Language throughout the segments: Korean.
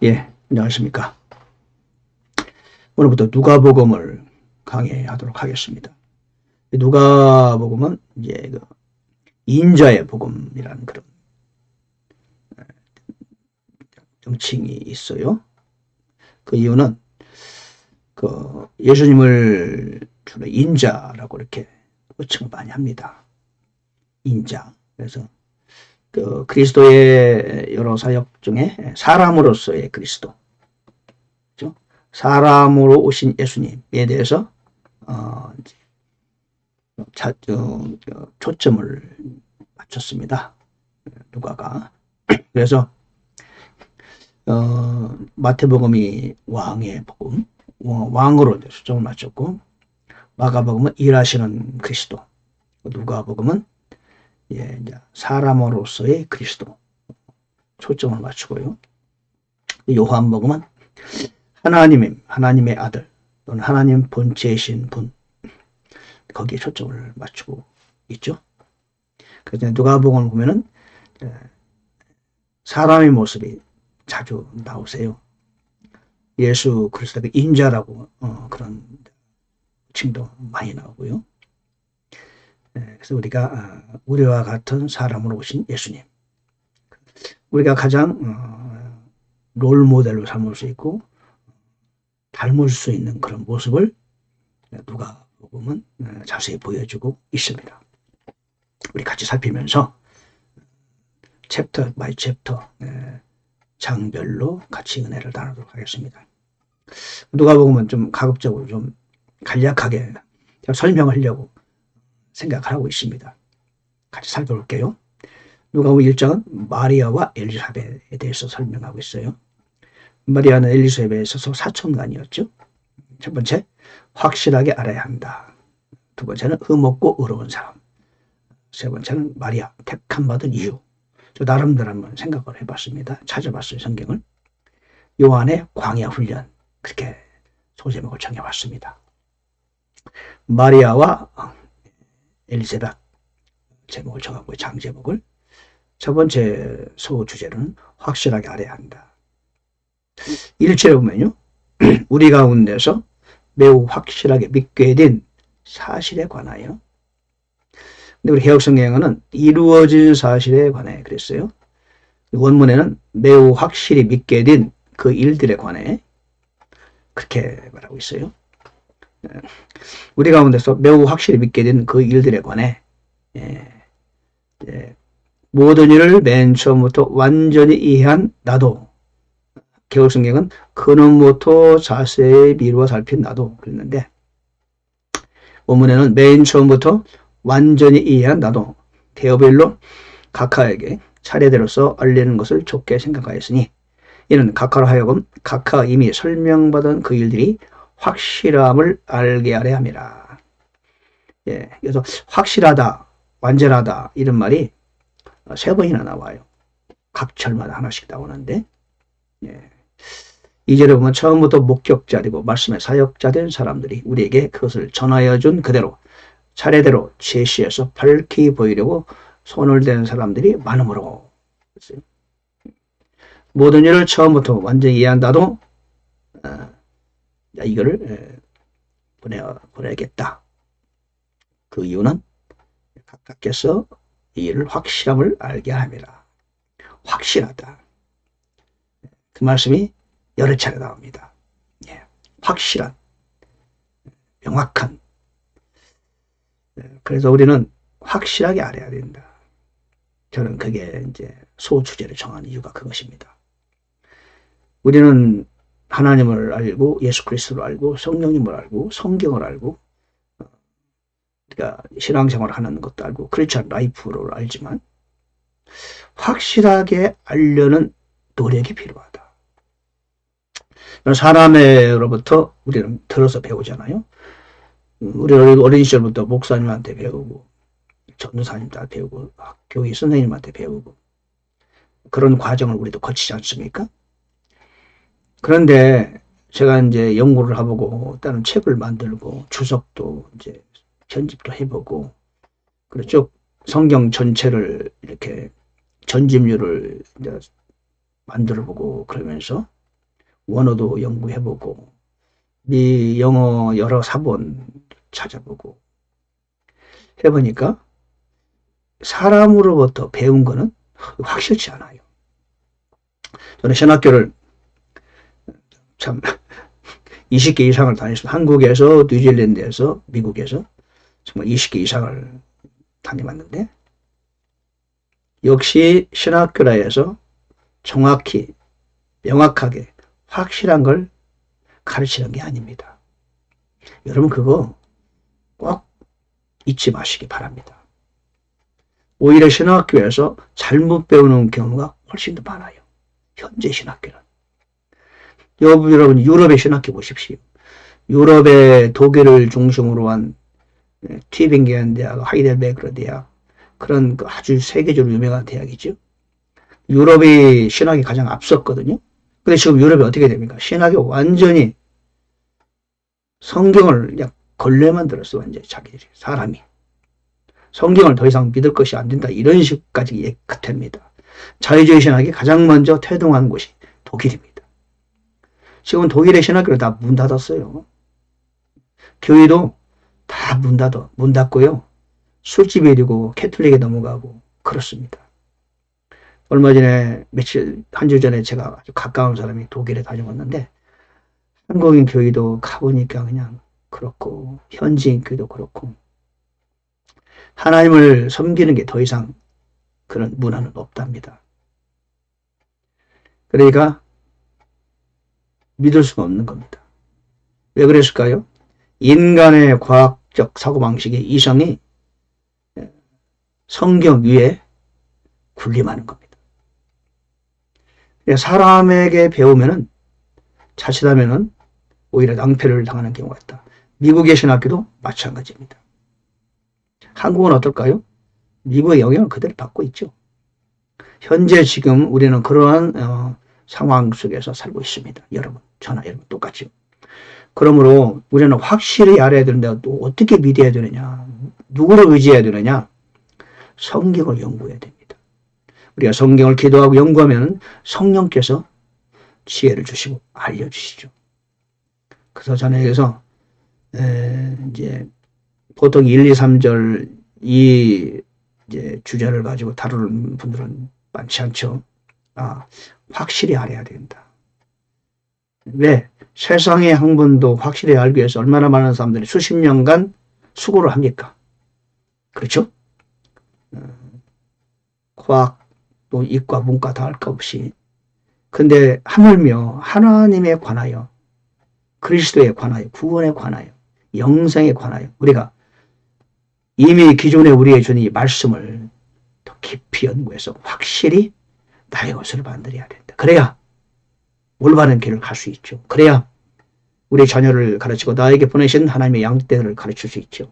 예, 안녕하십니까. 오늘부터 누가복음을 강의하도록 하겠습니다. 누가복음은 이제 인자의 복음이라는 그런 명칭이 있어요. 그 이유는 예수님을 주로 인자라고 이렇게 호칭을 많이 합니다. 인자. 그래서 그리스도의 여러 사역 중에 사람으로서의 그리스도, 그렇죠? 사람으로 오신 예수님에 대해서 초점을 맞췄습니다. 누가가. 그래서 마태복음이 왕의 복음, 왕으로 초점을 맞췄고, 마가복음은 일하시는 그리스도, 누가복음은 이제 사람으로서의 그리스도 초점을 맞추고요. 요한복음은 하나님의 아들 또는 하나님 본체이신 분, 거기에 초점을 맞추고 있죠. 그래서 누가복음을 보면은 사람의 모습이 자주 나오세요. 예수 그리스도의 인자라고 그런 칭도 많이 나오고요. 그래서 우리와 같은 사람으로 오신 예수님, 우리가 가장 롤 모델로 삼을 수 있고 닮을 수 있는 그런 모습을 누가복음은 자세히 보여주고 있습니다. 우리 같이 살피면서 챕터 바이 챕터 장별로 같이 은혜를 나누도록 하겠습니다. 누가복음은 좀 가급적으로 좀 간략하게 설명하려고 생각을 하고 있습니다. 같이 살펴볼게요. 누가복음 1장은 마리아와 엘리사벳에 대해서 설명하고 있어요. 마리아는 엘리사벳에 있어서 사촌간이었죠. 첫 번째, 확실하게 알아야 한다. 두 번째는 의롭고 의로운 사람. 세 번째는 마리아, 택함 받은 이유. 저 나름대로 한번 생각을 해봤습니다. 찾아봤어요, 성경을. 요한의 광야 훈련, 그렇게 소제목을 정해봤습니다. 마리아와 엘리사벳 제목을 정하고 장제목을. 첫 번째 소주제는 확실하게 알아야 한다. 1절에 보면요, 우리 가운데서 매우 확실하게 믿게 된 사실에 관하여. 근데 우리 개혁성경에는 이루어진 사실에 관해 그랬어요. 원문에는 매우 확실히 믿게 된 그 일들에 관해 그렇게 말하고 있어요. 우리 가운데서 매우 확실히 믿게 된 그 일들에 관해 모든 일을 맨 처음부터 완전히 이해한 나도, 개혁성경은 근원부터 자세히 미루어 살핀 나도 그랬는데, 원문에는 맨 처음부터 완전히 이해한 나도 테오빌로 각하에게 차례대로서 알리는 것을 좋게 생각하였으니 이는 각하로 하여금 각하 이미 설명받은 그 일들이 확실함을 알게 하려 함이라. 그래서 확실하다, 완전하다 이런 말이 세 번이나 나와요. 각 절마다 하나씩 나오는데, 2절에 보면 처음부터 목격자되고 말씀의 사역자 된 사람들이 우리에게 그것을 전하여 준 그대로 차례대로 제시해서 밝히 보이려고 손을 댄 사람들이 많으므로. 모든 일을 처음부터 완전히 이해한다도 이거를 보내야겠다. 그 이유는 각각께서 이 일을 확실함을 알게 함이라. 확실하다. 그 말씀이 여러 차례 나옵니다. 확실한, 명확한. 그래서 우리는 확실하게 알아야 된다. 저는 그게 이제 소주제를 정한 이유가 그것입니다. 우리는 하나님을 알고 예수 그리스도를 알고 성령님을 알고 성경을 알고 우리가 신앙생활을 하는 것도 알고 크리스천 라이프를 알지만 확실하게 알려는 노력이 필요하다. 사람으로부터 우리는 들어서 배우잖아요. 우리 어린 시절부터 목사님한테 배우고 전도사님한테 배우고 교회 선생님한테 배우고 그런 과정을 우리도 거치지 않습니까? 그런데 제가 이제 연구를 해보고 다른 책을 만들고 주석도 이제 편집도 해보고 그렇죠. 성경 전체를 이렇게 전집률을 이제 만들어보고 그러면서 원어도 연구해보고 미 영어 여러 사본 찾아보고 해보니까 사람으로부터 배운 거는 확실치 않아요. 저는 신학교를 참 20개 이상을 다녔습니다. 한국에서, 뉴질랜드에서, 미국에서 정말 20개 이상을 다녀봤는데 역시 신학교라 해서 정확히 명확하게 확실한 걸 가르치는 게 아닙니다. 여러분 그거 꼭 잊지 마시기 바랍니다. 오히려 신학교에서 잘못 배우는 경우가 훨씬 더 많아요. 현재 신학교는. 여러분 유럽의 신학교 보십시오. 유럽의 독일을 중심으로 한 튜빙겐 대학, 하이델베르크 대학 그런 아주 세계적으로 유명한 대학이죠. 유럽의 신학이 가장 앞섰거든요. 근데 지금 유럽이 어떻게 됩니까? 신학이 완전히 성경을 그냥 걸레만 들었어. 완전히 자기들이 사람이 성경을 더 이상 믿을 것이 안 된다 이런 식까지 됩니다. 자유주의 신학이 가장 먼저 태동한 곳이 독일입니다. 지금 독일의 신학교를 다 문 닫았어요. 교회도 다 문 닫고요. 술집이 되고 캐톨릭에 넘어가고 그렇습니다. 얼마 전에 한 주 전에 제가 아주 가까운 사람이 독일에 다녀왔는데 한국인 교회도 가보니까 그냥 그렇고 현지인 교회도 그렇고 하나님을 섬기는 게 더 이상 그런 문화는 없답니다. 그러니까 믿을 수가 없는 겁니다. 왜 그랬을까요? 인간의 과학적 사고방식의 이성이 성경 위에 군림하는 겁니다. 사람에게 배우면은 자칫하면은 오히려 낭패를 당하는 경우가 있다. 미국의 신학교도 마찬가지입니다. 한국은 어떨까요? 미국의 영향을 그대로 받고 있죠. 현재 지금 우리는 그러한 상황 속에서 살고 있습니다. 여러분, 저나 여러분 똑같죠. 그러므로 우리는 확실히 알아야 되는데 또 어떻게 믿어야 되느냐, 누구를 의지해야 되느냐, 성경을 연구해야 됩니다. 우리가 성경을 기도하고 연구하면 성령께서 지혜를 주시고 알려주시죠. 그래서 저는 여기서 이제 보통 1, 2, 3절 이 이제 주제를 가지고 다루는 분들은 많지 않죠. 확실히 알아야 된다. 왜? 세상의 학문도 확실히 알기 위해서 얼마나 많은 사람들이 수십 년간 수고를 합니까? 그렇죠? 과학, 또 이과, 문과 다 할 것 없이. 근데 하물며 하나님에 관하여, 그리스도에 관하여, 구원에 관하여, 영생에 관하여 우리가 이미 기존에 우리의 주님 말씀을 더 깊이 연구해서 확실히 나의 것을 만들어야 된다. 그래야 올바른 길을 갈 수 있죠. 그래야 우리 자녀를 가르치고 나에게 보내신 하나님의 양떼들을 가르칠 수 있죠.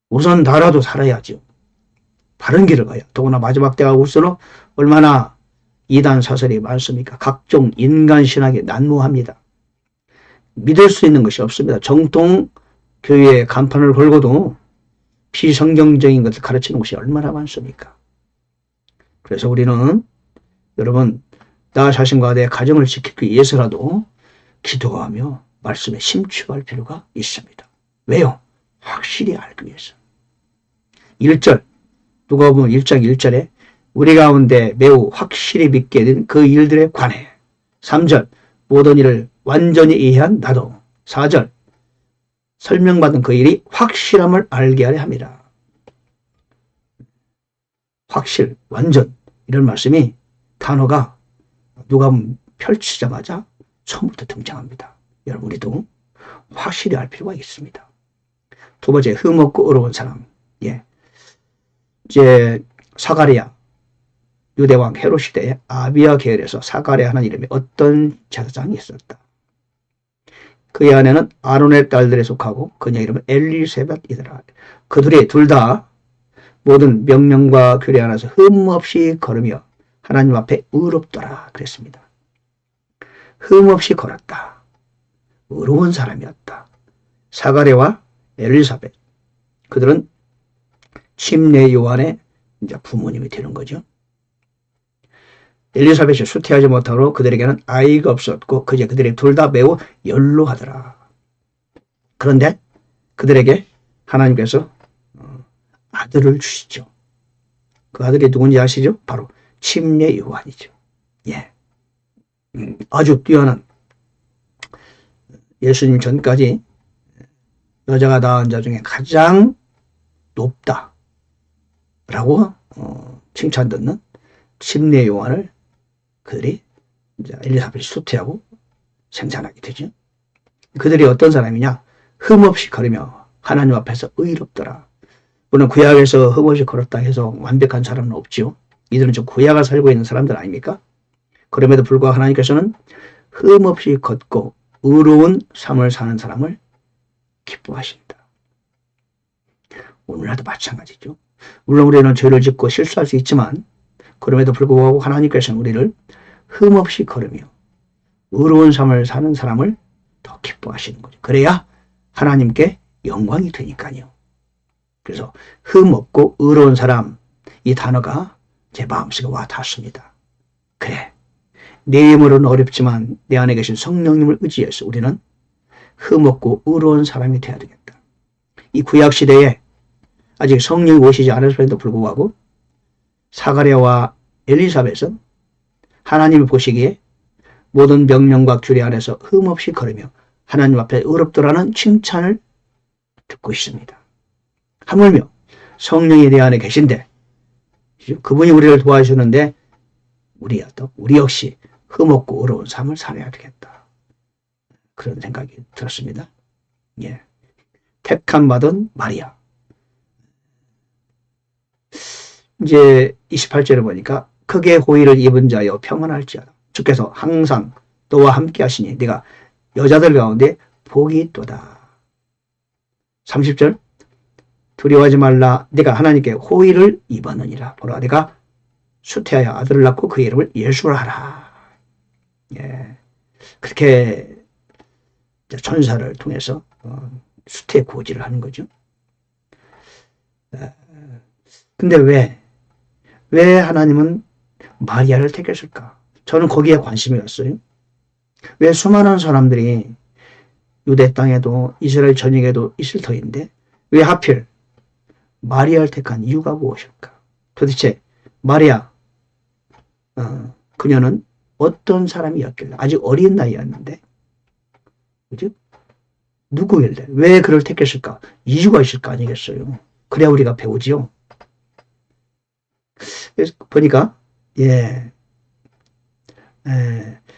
우선 나라도 살아야죠. 바른 길을 가야. 더구나 마지막 때가 올수록 얼마나 이단 사설이 많습니까? 각종 인간 신학이 난무합니다. 믿을 수 있는 것이 없습니다. 정통 교회의 간판을 걸고도 비성경적인 것을 가르치는 것이 얼마나 많습니까? 그래서 우리는 여러분 나 자신과 내 가정을 지키기 위해서라도 기도하며 말씀에 심취할 필요가 있습니다. 왜요? 확실히 알기 위해서. 1절 누가복음 1장 1절에 우리 가운데 매우 확실히 믿게 된 그 일들에 관해. 3절 모든 일을 완전히 이해한 나도. 4절 설명받은 그 일이 확실함을 알게 하려 함이라. 확실, 완전 이런 말씀이 단어가 누가복음 펼치자마자 처음부터 등장합니다. 여러분 우리도 확실히 알 필요가 있습니다. 두 번째 흠없고 어려운 사람. 이제 사가랴 유대왕 헤롯 시대에 아비야 계열에서 사가랴 하는 이름의 어떤 제사장이 있었다. 그의 아내는 아론의 딸들에 속하고 그녀의 이름은 엘리세벳이더라. 그들이 둘 다 모든 명령과 규례 안에서 흠없이 걸으며 하나님 앞에 의롭더라 그랬습니다. 흠없이 걸었다. 의로운 사람이었다. 사가랴와 엘리사벳. 그들은 침례 요한의 이제 부모님이 되는 거죠. 엘리사벳이 수태하지 못하므로 그들에게는 아이가 없었고 그제 그들이 둘 다 매우 연로하더라. 그런데 그들에게 하나님께서 아들을 주시죠. 그 아들이 누군지 아시죠? 바로 침례 요한이죠. 예, 아주 뛰어난, 예수님 전까지 여자가 낳은 자 중에 가장 높다 라고 칭찬 듣는 침례 요한을 그들이 이제 엘리사벳이 수태하고 생산하게 되죠. 그들이 어떤 사람이냐? 흠없이 걸으며 하나님 앞에서 의롭더라. 물론 구약에서 흠없이 걸었다 해서 완벽한 사람은 없지요. 이들은 좀 구약을 살고 있는 사람들 아닙니까? 그럼에도 불구하고 하나님께서는 흠없이 걷고 의로운 삶을 사는 사람을 기뻐하신다. 오늘날도 마찬가지죠. 물론 우리는 죄를 짓고 실수할 수 있지만 그럼에도 불구하고 하나님께서는 우리를 흠없이 걸으며 의로운 삶을 사는 사람을 더 기뻐하시는 거죠. 그래야 하나님께 영광이 되니까요. 그래서 흠없고 의로운 사람, 이 단어가 제 마음속에 와 닿습니다. 그래, 내 힘으로는 어렵지만 내 안에 계신 성령님을 의지해서 우리는 흠없고 의로운 사람이 되어야 되겠다. 이 구약시대에 아직 성령이 오시지 않았음에도 불구하고 사가랴와 엘리사벳은 하나님이 보시기에 모든 명령과 규례 안에서 흠없이 걸으며 하나님 앞에 의롭더라는 칭찬을 듣고 있습니다. 하물며 성령이 내 안에 계신데 그분이 우리를 도와주는데 우리 역시 흠없고 의로운 삶을 살아야 되겠다. 그런 생각이 들었습니다. 예. 택함 받은 마리아. 이제 28절에 보니까 크게 호의를 입은 자여 평안할지어다. 주께서 항상 너와 함께 하시니 네가 여자들 가운데 복이 있도다. 30절 두려워하지 말라. 네가 하나님께 호의를 입었느니라. 보라 네가 수태하여 아들을 낳고 그 이름을 예수라 하라. 예, 그렇게 천사를 통해서 수태 고지를 하는 거죠. 근데 왜 하나님은 마리아를 택했을까? 저는 거기에 관심이 갔어요. 왜 수많은 사람들이 유대 땅에도 이스라엘 전역에도 있을 터인데 왜 하필 마리아를 택한 이유가 무엇일까? 도대체 마리아 그녀는 어떤 사람이었길래 아직 어린 나이였는데 그죠? 누구길래 왜 그를 택했을까? 이유가 있을 거 아니겠어요? 그래야 우리가 배우지요. 그래서 보니까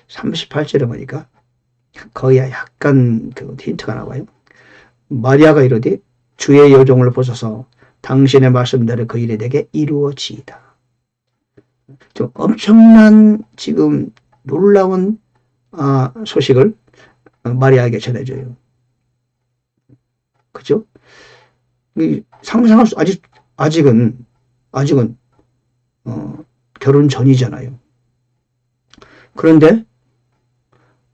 38절에 보니까 거의 약간 그 힌트가 나와요. 마리아가 이르되 주의 여종을 보소서 당신의 말씀대로 그 일이 내게 이루어지이다. 좀 엄청난 지금 놀라운 소식을 마리아에게 전해줘요. 그죠? 상상할 수 아직은 결혼 전이잖아요. 그런데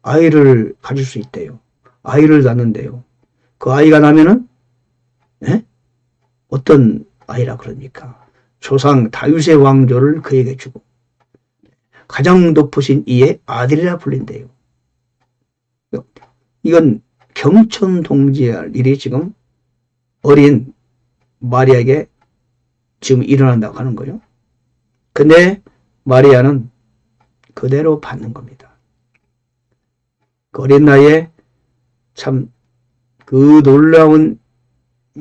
아이를 가질 수 있대요. 아이를 낳는데요. 그 아이가 나면은 어떤 아이라 그러니까 조상 다윗의 왕조를 그에게 주고 가장 높으신 이의 아들이라 불린대요. 이건 경천동지할 일이 지금 어린 마리아에게 지금 일어난다고 하는 거예요. 근데 마리아는 그대로 받는 겁니다. 그 어린 나이에 참 그 놀라운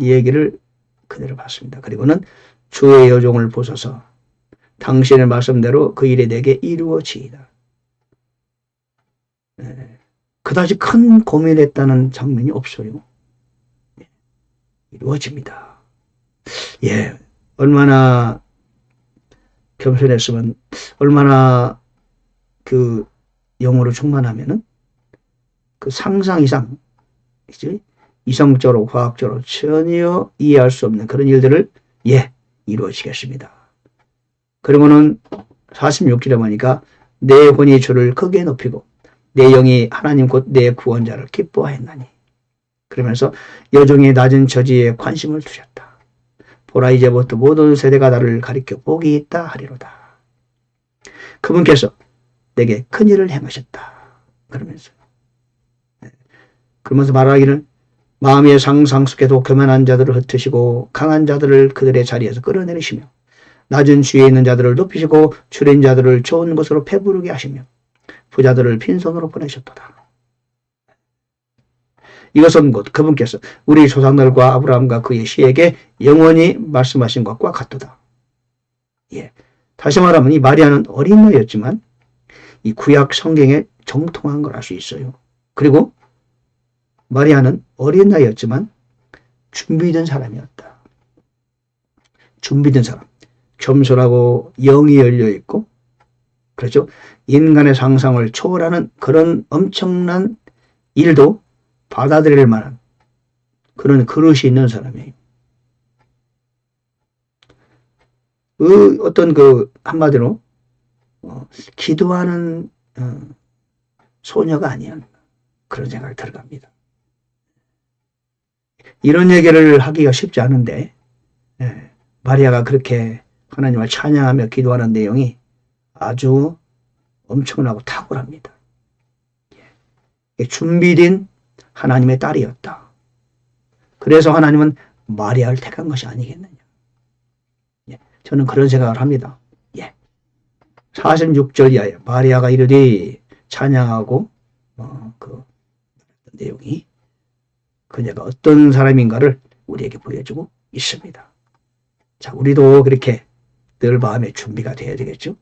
얘기를 그대로 받습니다. 그리고는 주의 여종을 보소서 당신의 말씀대로 그 일이 내게 이루어지이다. 그다지 큰 고민했다는 장면이 없어요. 이루어집니다. 예, 얼마나 겸손했으면, 얼마나 그 영어로 충만하면은 그 상상 이상, 이성적으로 과학적으로 전혀 이해할 수 없는 그런 일들을 이루어지겠습니다. 그리고는 46절에 보니까 내魂이 주를 크게 높이고 내 영이 하나님 곧 내 구원자를 기뻐하였나니. 그러면서 여종이 낮은 처지에 관심을 두셨다. 보라 이제부터 모든 세대가 나를 가리켜 복이 있다 하리로다. 그분께서 내게 큰일을 행하셨다. 그러면서 말하기를 마음의 상상 속에도 교만한 자들을 흩으시고 강한 자들을 그들의 자리에서 끌어내리시며 낮은 지위에 있는 자들을 높이시고 줄인 자들을 좋은 것으로 배부르게 하시며 부자들을 빈손으로 보내셨도다. 이것은 곧 그분께서 우리 조상들과 아브라함과 그의 씨에게 영원히 말씀하신 것과 같도다. 예. 다시 말하면 이 마리아는 어린 나이였지만 이 구약 성경에 정통한 걸 알 수 있어요. 그리고 마리아는 어린 나이였지만 준비된 사람이었다. 준비된 사람. 겸손하고 영이 열려있고, 그렇죠? 인간의 상상을 초월하는 그런 엄청난 일도 받아들일 만한 그런 그릇이 있는 사람이에요. 어떤 한마디로 기도하는 소녀가 아니야. 그런 생각이 들어갑니다. 이런 얘기를 하기가 쉽지 않은데 마리아가 그렇게 하나님을 찬양하며 기도하는 내용이 아주 엄청나고 탁월합니다. 준비된 하나님의 딸이었다. 그래서 하나님은 마리아를 택한 것이 아니겠느냐. 저는 그런 생각을 합니다. 46절 이하에 마리아가 이르되 찬양하고 그 내용이 그녀가 어떤 사람인가를 우리에게 보여주고 있습니다. 자, 우리도 그렇게 늘 마음의 준비가 돼야 되겠죠.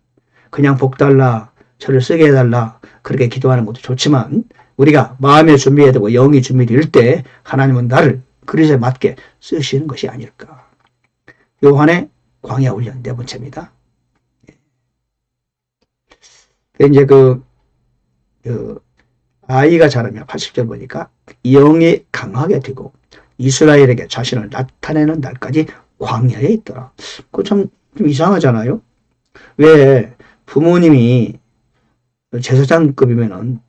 그냥 복 달라, 저를 쓰게 해달라 그렇게 기도하는 것도 좋지만 우리가 마음의 준비해야 되고 영이 준비될 때 하나님은 나를 그릇에 맞게 쓰시는 것이 아닐까. 요한의 광야 훈련 네 번째입니다. 이제 아이가 자라면 80절 보니까 영이 강하게 되고 이스라엘에게 자신을 나타내는 날까지 광야에 있더라. 그거 좀 이상하잖아요. 왜 부모님이 제사장급이면은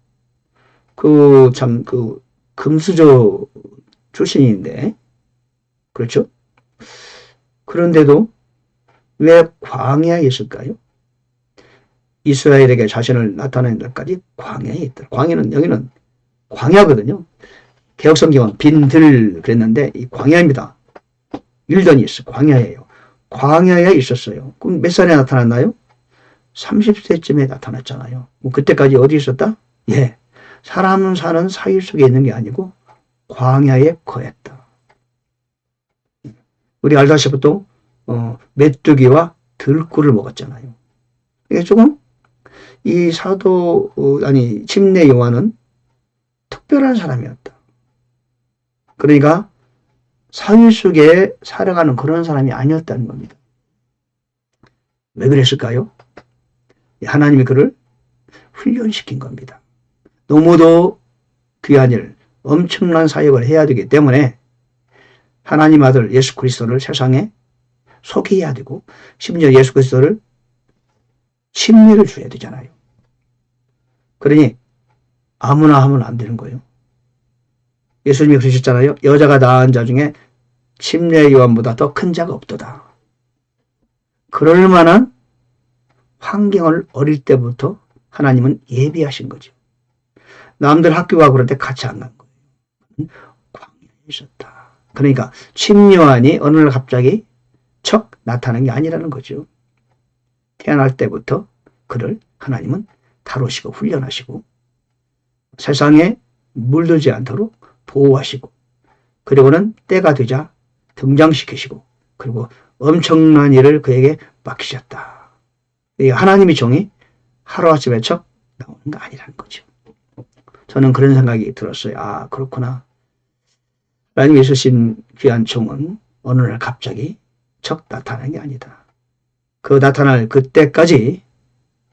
금수저 출신인데, 그렇죠? 그런데도 왜 광야에 있을까요? 이스라엘에게 자신을 나타내는 날까지 광야에 있더라. 광야는 여기는 광야거든요. 개혁성경은 빈들 그랬는데 이 광야입니다. 일더니스 광야예요. 광야에 있었어요. 그럼 몇 살에 나타났나요? 30세쯤에 나타났잖아요. 그때까지 어디 있었다? 사람 사는 사이 속에 있는 게 아니고 광야에 거했다. 우리 알다시피 또 메뚜기와 들꿀을 먹었잖아요. 이게 조금 이 침례 요한은 특별한 사람이었다. 그러니까 사회 속에 살아가는 그런 사람이 아니었다는 겁니다. 왜 그랬을까요? 하나님이 그를 훈련시킨 겁니다. 너무도 귀한 일, 엄청난 사역을 해야 되기 때문에 하나님 아들 예수 그리스도를 세상에 소개해야 되고 심지어 예수 그리스도를 침례를 줘야 되잖아요. 그러니 아무나 하면 안 되는 거예요. 예수님이 그러셨잖아요. 여자가 낳은 자 중에 침례 요한보다 더 큰 자가 없도다. 그럴 만한 환경을 어릴 때부터 하나님은 예비하신 거죠. 남들 학교 가고 그럴 때 같이 안 간 거예요. 광야에 있었다. 그러니까 침요한이 어느 날 갑자기 척 나타난 게 아니라는 거죠. 태어날 때부터 그를 하나님은 다루시고 훈련하시고 세상에 물들지 않도록 보호하시고 그리고는 때가 되자 등장시키시고 그리고 엄청난 일을 그에게 맡기셨다. 하나님의 종이 하루아침에 척 나오는 거 아니라는 거죠. 저는 그런 생각이 들었어요. 아, 그렇구나. 하나님이 있으신 귀한 종은 어느 날 갑자기 척 나타나는 게 아니다. 그 나타날 그때까지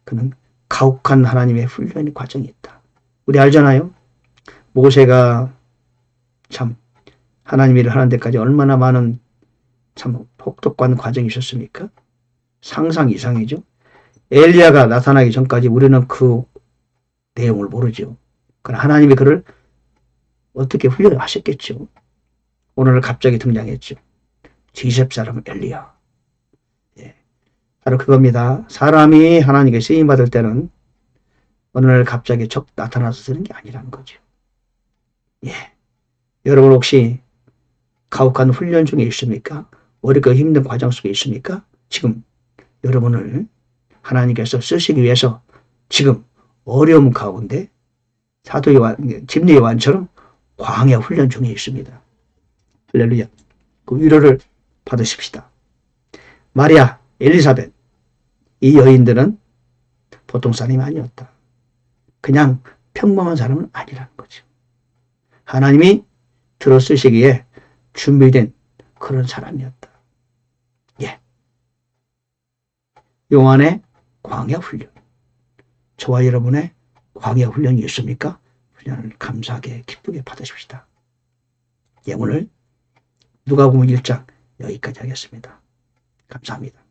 그는 가혹한 하나님의 훈련의 과정이 있다. 우리 알잖아요. 모세가 참 하나님 일을 하는 데까지 얼마나 많은 참 혹독한 과정이 있었습니까? 상상 이상이죠. 엘리야가 나타나기 전까지 우리는 그 내용을 모르죠. 그러나 하나님이 그를 어떻게 훈련을 하셨겠죠. 오늘 갑자기 등장했죠. 지셉 사람 엘리야. 바로 그겁니다. 사람이 하나님께 쓰임받을 때는 어느 날 갑자기 적 나타나서 쓰는 게 아니라는 거죠. 예. 여러분 혹시 가혹한 훈련 중에 있습니까? 어렵고 힘든 과정 속에 있습니까? 지금 여러분을 하나님께서 쓰시기 위해서 지금 어려움 가운데 사도 요한, 집리 요한처럼 광야 훈련 중에 있습니다. 할렐루야. 그 위로를 받으십시다. 마리아, 엘리사벳, 이 여인들은 보통 사람이 아니었다. 그냥 평범한 사람은 아니라는 거죠. 하나님이 들어쓰시기에 준비된 그런 사람이었다. 예. 요한의 광야 훈련. 저와 여러분의 광야 훈련이 있습니까? 훈련을 감사하게 기쁘게 받으십시다. 예, 오늘 누가복음 1장 여기까지 하겠습니다. 감사합니다.